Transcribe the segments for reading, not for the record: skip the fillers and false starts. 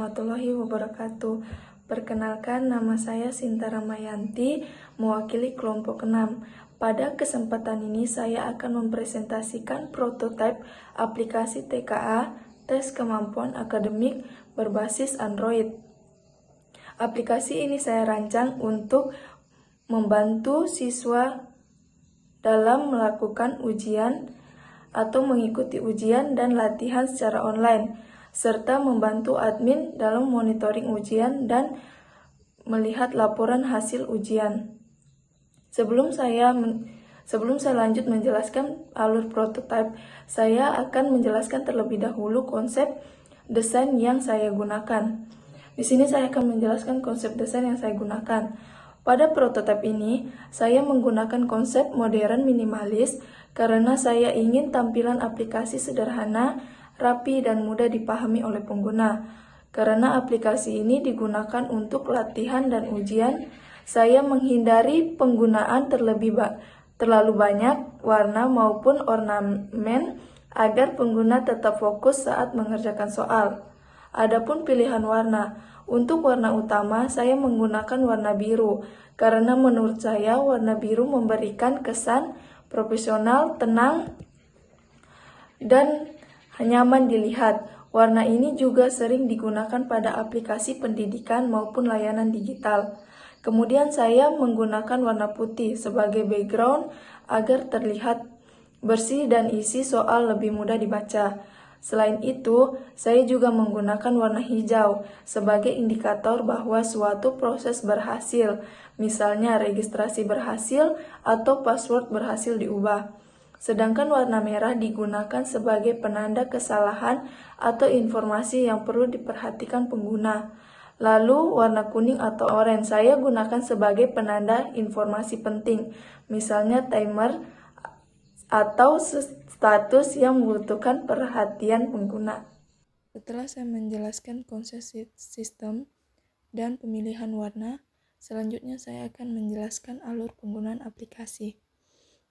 warahmatullahi wabarakatuh. Perkenalkan, nama saya Sinta Ramayanti, mewakili kelompok 6. Pada kesempatan ini saya akan mempresentasikan prototipe aplikasi TKA, tes kemampuan akademik berbasis Android. Aplikasi ini saya rancang untuk membantu siswa dalam melakukan ujian atau mengikuti ujian dan latihan secara online, serta membantu admin dalam monitoring ujian dan melihat laporan hasil ujian. Sebelum saya lanjut menjelaskan alur prototipe, saya akan menjelaskan terlebih dahulu konsep desain yang saya gunakan. Di sini saya akan menjelaskan konsep desain yang saya gunakan. Pada prototipe ini, saya menggunakan konsep modern minimalis karena saya ingin tampilan aplikasi sederhana, rapi, dan mudah dipahami oleh pengguna. Karena aplikasi ini digunakan untuk latihan dan ujian, saya menghindari penggunaan terlalu banyak warna maupun ornamen agar pengguna tetap fokus saat mengerjakan soal. Adapun pilihan warna, untuk warna utama saya menggunakan warna biru karena menurut saya warna biru memberikan kesan profesional, tenang, dan nyaman dilihat. Warna ini juga sering digunakan pada aplikasi pendidikan maupun layanan digital. Kemudian saya menggunakan warna putih sebagai background agar terlihat bersih dan isi soal lebih mudah dibaca. Selain itu, saya juga menggunakan warna hijau sebagai indikator bahwa suatu proses berhasil, misalnya registrasi berhasil atau password berhasil diubah. Sedangkan warna merah digunakan sebagai penanda kesalahan atau informasi yang perlu diperhatikan pengguna. Lalu warna kuning atau oranye saya gunakan sebagai penanda informasi penting, misalnya timer atau status yang membutuhkan perhatian pengguna. Setelah saya menjelaskan konsep sistem dan pemilihan warna, selanjutnya saya akan menjelaskan alur penggunaan aplikasi.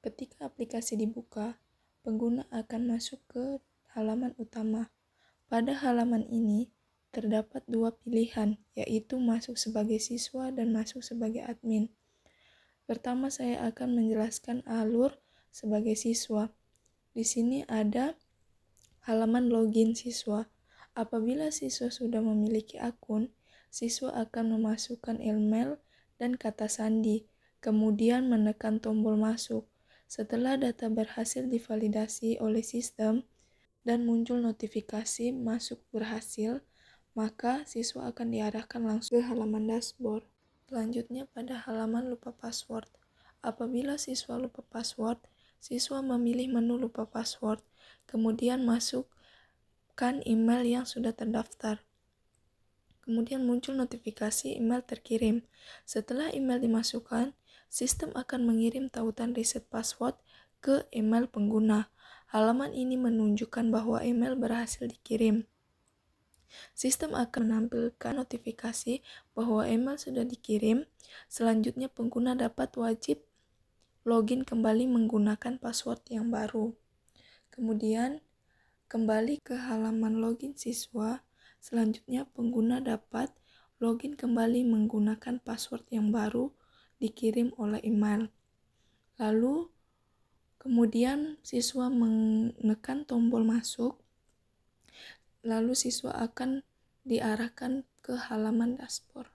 Ketika aplikasi dibuka, pengguna akan masuk ke halaman utama. Pada halaman ini, terdapat dua pilihan, yaitu masuk sebagai siswa dan masuk sebagai admin. Pertama, saya akan menjelaskan alur sebagai siswa. Di sini ada halaman login siswa. Apabila siswa sudah memiliki akun, siswa akan memasukkan email dan kata sandi, kemudian menekan tombol masuk. Setelah data berhasil divalidasi oleh sistem dan muncul notifikasi masuk berhasil, maka siswa akan diarahkan langsung ke halaman dashboard. Selanjutnya pada halaman lupa password. Apabila siswa lupa password, siswa memilih menu lupa password, kemudian masukkan email yang sudah terdaftar. Kemudian muncul notifikasi email terkirim. Setelah email dimasukkan, sistem akan mengirim tautan reset password ke email pengguna. Halaman ini menunjukkan bahwa email berhasil dikirim. Sistem akan menampilkan notifikasi bahwa email sudah dikirim. Selanjutnya pengguna dapat wajib login kembali menggunakan password yang baru. Kemudian kembali ke halaman login siswa. Selanjutnya pengguna dapat login kembali menggunakan password yang baru dikirim oleh email. Lalu kemudian siswa menekan tombol masuk. Lalu siswa akan diarahkan ke halaman dashboard.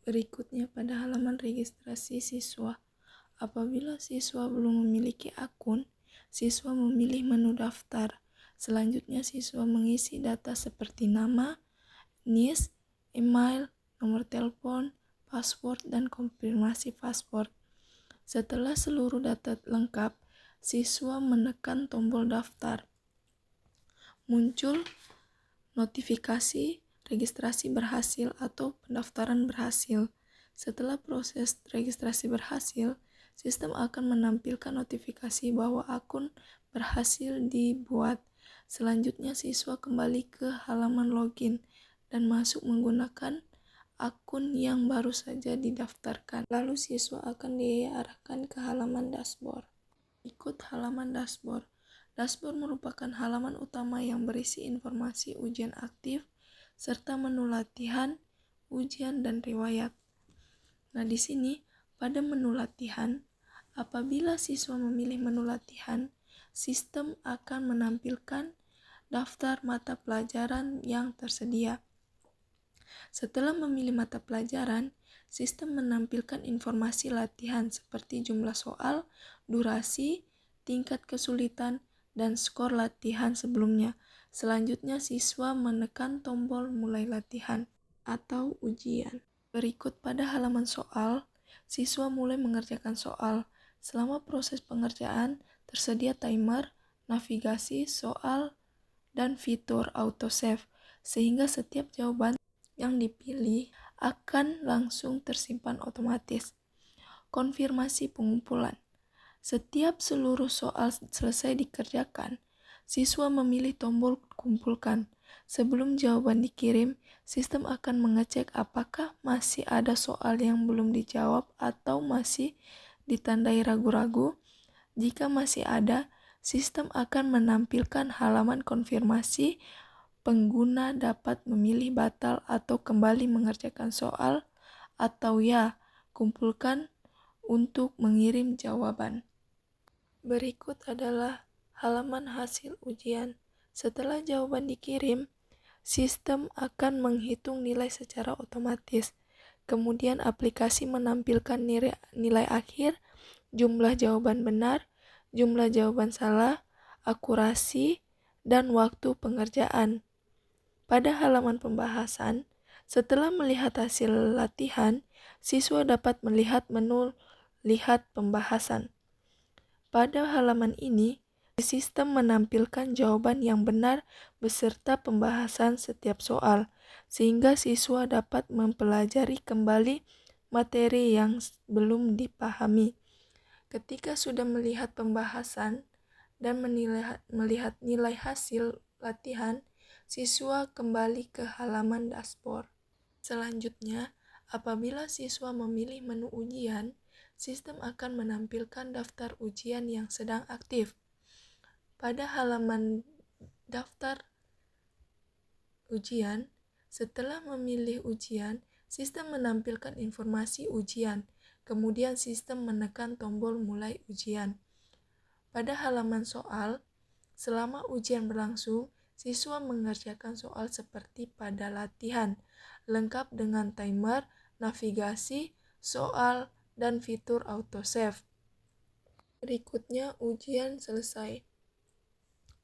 Berikutnya pada halaman registrasi siswa. Apabila siswa belum memiliki akun, siswa memilih menu daftar. Selanjutnya siswa mengisi data seperti nama, NIS, email, nomor telepon, password, dan konfirmasi password. Setelah seluruh data lengkap, siswa menekan tombol daftar. Muncul notifikasi registrasi berhasil atau pendaftaran berhasil. Setelah proses registrasi berhasil, sistem akan menampilkan notifikasi bahwa akun berhasil dibuat. Selanjutnya siswa kembali ke halaman login dan masuk menggunakan akun yang baru saja didaftarkan. Lalu siswa akan diarahkan ke halaman dashboard. Ikut halaman dashboard. Dashboard merupakan halaman utama yang berisi informasi ujian aktif, serta menu latihan, ujian, dan riwayat. Nah, di sini pada menu latihan, apabila siswa memilih menu latihan, sistem akan menampilkan daftar mata pelajaran yang tersedia. Setelah memilih mata pelajaran, sistem menampilkan informasi latihan seperti jumlah soal, durasi, tingkat kesulitan, dan skor latihan sebelumnya. Selanjutnya, siswa menekan tombol mulai latihan atau ujian. Berikut pada halaman soal, siswa mulai mengerjakan soal. Selama proses pengerjaan, tersedia timer, navigasi, soal, dan fitur autosave, sehingga setiap jawaban yang dipilih akan langsung tersimpan otomatis. Konfirmasi pengumpulan. Setiap seluruh soal selesai dikerjakan, siswa memilih tombol kumpulkan. Sebelum jawaban dikirim, sistem akan mengecek apakah masih ada soal yang belum dijawab atau masih ditandai ragu-ragu. Jika masih ada, sistem akan menampilkan halaman konfirmasi. Pengguna dapat memilih batal atau kembali mengerjakan soal, atau ya, kumpulkan untuk mengirim jawaban. Berikut adalah halaman hasil ujian. Setelah jawaban dikirim, sistem akan menghitung nilai secara otomatis. Kemudian aplikasi menampilkan nilai akhir, jumlah jawaban benar, jumlah jawaban salah, akurasi, dan waktu pengerjaan. Pada halaman pembahasan, setelah melihat hasil latihan, siswa dapat melihat menu "Lihat pembahasan". Pada halaman ini, sistem menampilkan jawaban yang benar beserta pembahasan setiap soal, sehingga siswa dapat mempelajari kembali materi yang belum dipahami. Ketika sudah melihat pembahasan dan melihat nilai hasil latihan, siswa kembali ke halaman dashboard. Selanjutnya, apabila siswa memilih menu ujian, sistem akan menampilkan daftar ujian yang sedang aktif. Pada halaman daftar ujian, setelah memilih ujian, sistem menampilkan informasi ujian. Kemudian sistem menekan tombol mulai ujian. Pada halaman soal, selama ujian berlangsung, siswa mengerjakan soal seperti pada latihan, lengkap dengan timer, navigasi, soal, dan fitur autosave. Berikutnya ujian selesai.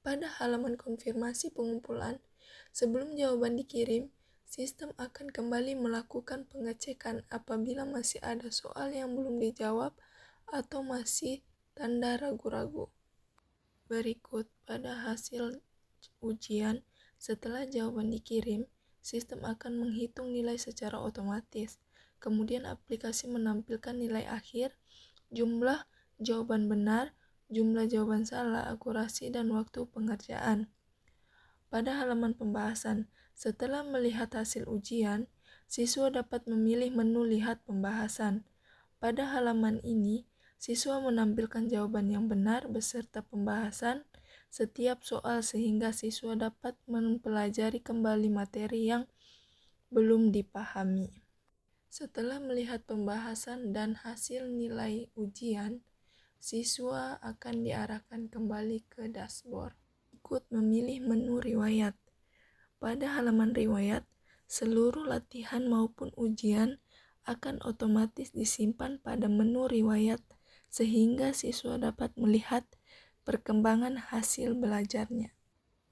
Pada halaman konfirmasi pengumpulan, sebelum jawaban dikirim, sistem akan kembali melakukan pengecekan apabila masih ada soal yang belum dijawab atau masih tanda ragu-ragu. Berikut pada hasil ujian, setelah jawaban dikirim, sistem akan menghitung nilai secara otomatis. Kemudian aplikasi menampilkan nilai akhir, jumlah jawaban benar, jumlah jawaban salah, akurasi, dan waktu pengerjaan. Pada halaman pembahasan, setelah melihat hasil ujian, siswa dapat memilih menu "Lihat pembahasan". Pada halaman ini, siswa menampilkan jawaban yang benar beserta pembahasan setiap soal sehingga siswa dapat mempelajari kembali materi yang belum dipahami. Setelah melihat pembahasan dan hasil nilai ujian, siswa akan diarahkan kembali ke dashboard. Ikut memilih menu riwayat. Pada halaman riwayat, seluruh latihan maupun ujian akan otomatis disimpan pada menu riwayat sehingga siswa dapat melihat perkembangan hasil belajarnya.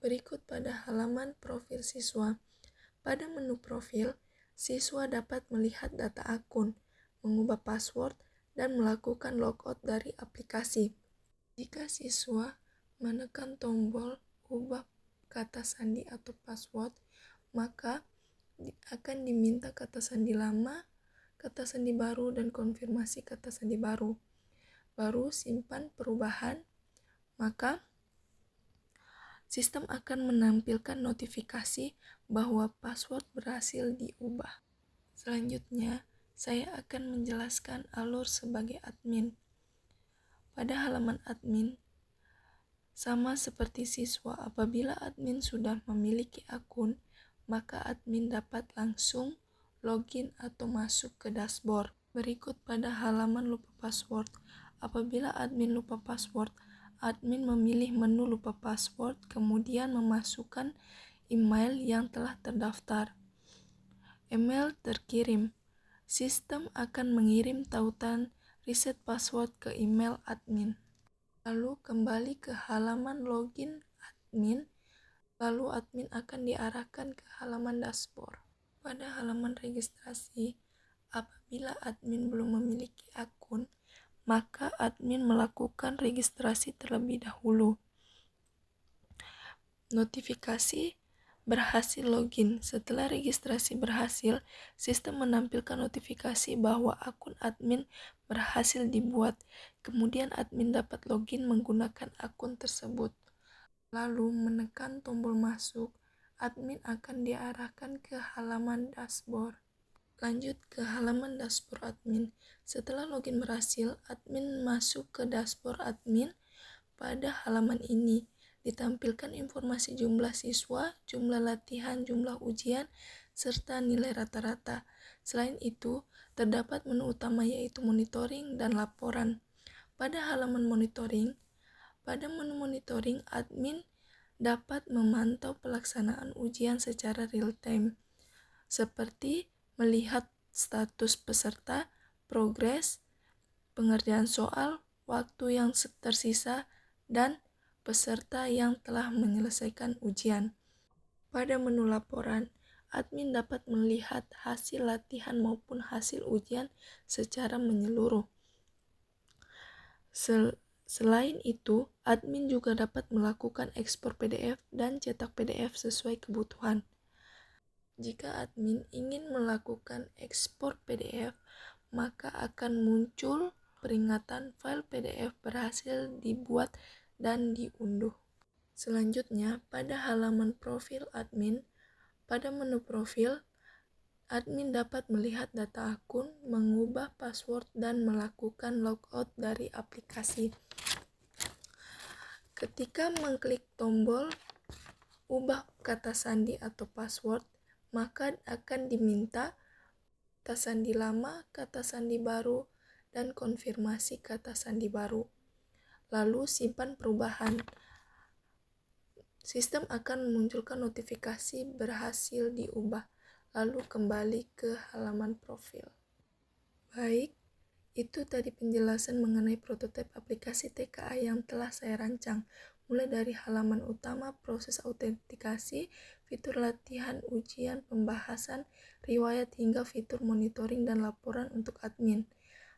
Berikut pada halaman profil siswa. Pada menu profil, siswa dapat melihat data akun, mengubah password, dan melakukan logout dari aplikasi. Jika siswa menekan tombol ubah kata sandi atau password, maka akan diminta kata sandi lama, kata sandi baru, dan konfirmasi kata sandi baru. Baru simpan perubahan, maka sistem akan menampilkan notifikasi bahwa password berhasil diubah. Selanjutnya, saya akan menjelaskan alur sebagai admin. Pada halaman admin, sama seperti siswa, apabila admin sudah memiliki akun, maka admin dapat langsung login atau masuk ke dashboard. Berikut pada halaman lupa password. Apabila admin lupa password, admin memilih menu lupa password, kemudian memasukkan email yang telah terdaftar. Email terkirim. Sistem akan mengirim tautan reset password ke email admin. Lalu kembali ke halaman login admin, lalu admin akan diarahkan ke halaman dashboard. Pada halaman registrasi, apabila admin belum memiliki akun, maka admin melakukan registrasi terlebih dahulu. Notifikasi berhasil login. Setelah registrasi berhasil, sistem menampilkan notifikasi bahwa akun admin berhasil dibuat. Kemudian admin dapat login menggunakan akun tersebut. Lalu menekan tombol masuk, admin akan diarahkan ke halaman dashboard. Lanjut ke halaman dashboard admin. Setelah login berhasil, admin masuk ke dashboard admin. Pada halaman ini ditampilkan informasi jumlah siswa, jumlah latihan, jumlah ujian, serta nilai rata-rata. Selain itu, terdapat menu utama yaitu monitoring dan laporan. Pada halaman monitoring, pada menu monitoring, admin dapat memantau pelaksanaan ujian secara real-time, seperti melihat status peserta, progres, pengerjaan soal, waktu yang tersisa, dan peserta yang telah menyelesaikan ujian. Pada menu laporan, admin dapat melihat hasil latihan maupun hasil ujian secara menyeluruh. Selain itu, admin juga dapat melakukan ekspor PDF dan cetak PDF sesuai kebutuhan. Jika admin ingin melakukan ekspor PDF, maka akan muncul peringatan file PDF berhasil dibuat dan diunduh. Selanjutnya, pada halaman profil admin, pada menu profil, admin dapat melihat data akun, mengubah password, dan melakukan logout dari aplikasi. Ketika mengklik tombol ubah kata sandi atau password, maka akan diminta kata sandi lama, kata sandi baru, dan konfirmasi kata sandi baru. Lalu simpan perubahan. Sistem akan memunculkan notifikasi berhasil diubah, lalu kembali ke halaman profil. Baik, itu tadi penjelasan mengenai prototipe aplikasi TKA yang telah saya rancang, mulai dari halaman utama, proses autentikasi, fitur latihan, ujian, pembahasan, riwayat, hingga fitur monitoring dan laporan untuk admin.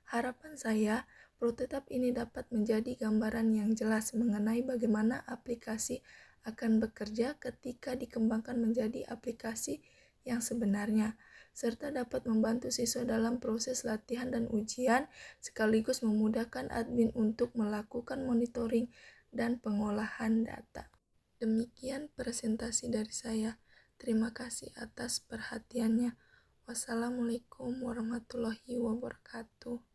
Harapan saya, prototipe ini dapat menjadi gambaran yang jelas mengenai bagaimana aplikasi akan bekerja ketika dikembangkan menjadi aplikasi yang sebenarnya, serta dapat membantu siswa dalam proses latihan dan ujian, sekaligus memudahkan admin untuk melakukan monitoring dan pengolahan data. Demikian presentasi dari saya. Terima kasih atas perhatiannya. Wassalamualaikum warahmatullahi wabarakatuh.